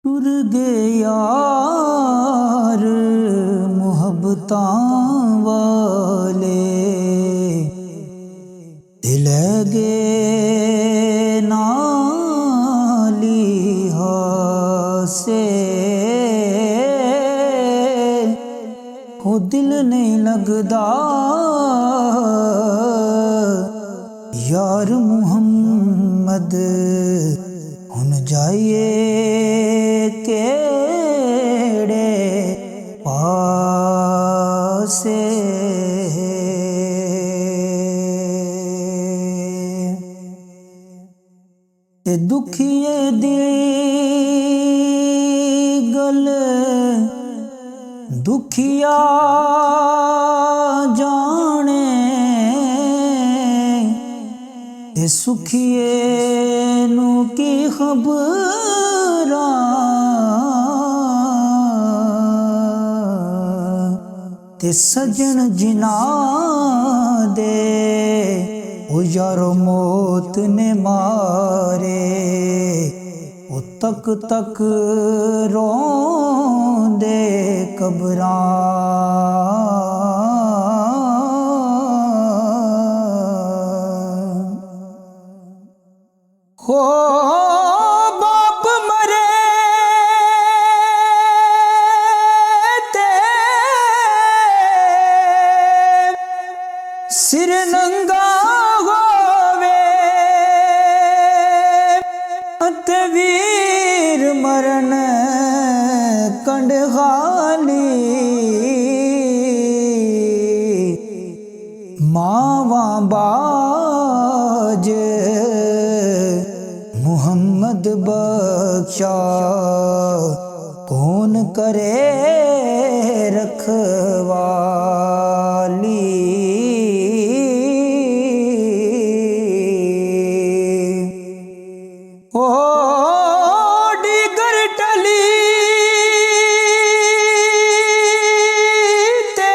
टुर गए यार मुहब्बतां वाले, दिल गए नाली हासे, हो दिल नहीं लगदा यार मुहम्मद, हुन जाइए केड़े पासे। ते दुखिए दी गल दुखिया जाने, ते सुखिए नू की खबरां, ते सजन जिना दे ओ यारो मौत ने मारे, ओ तक तक रोंदे कबरां। हो बाप मरे ते सिर नंगा होवे, अते वीर मरन कंड खाली, मावा बाज मुहम्मद बख्शा, कौन करे रखवाली। ओ डिगर टली ते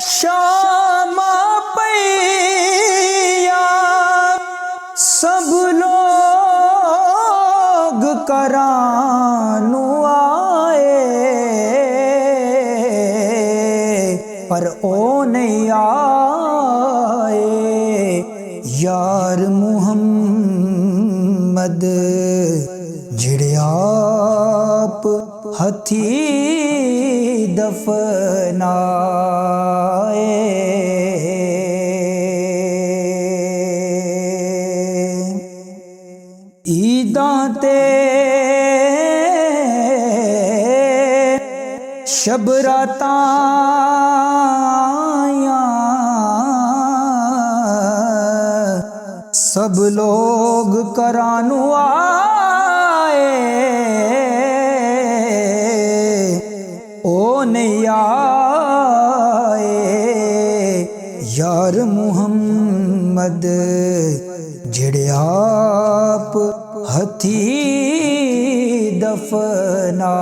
शामा पैया, सब लोग करानू आए, पर ओ नहीं आए यार मुहम्मद, जिड़े आप हथी दफनाए। ईदां ते शब रातां सब लोग करानू आए, ओ नहीं आए यार मुहम्मद, जिड़े आप हथी दफनाए।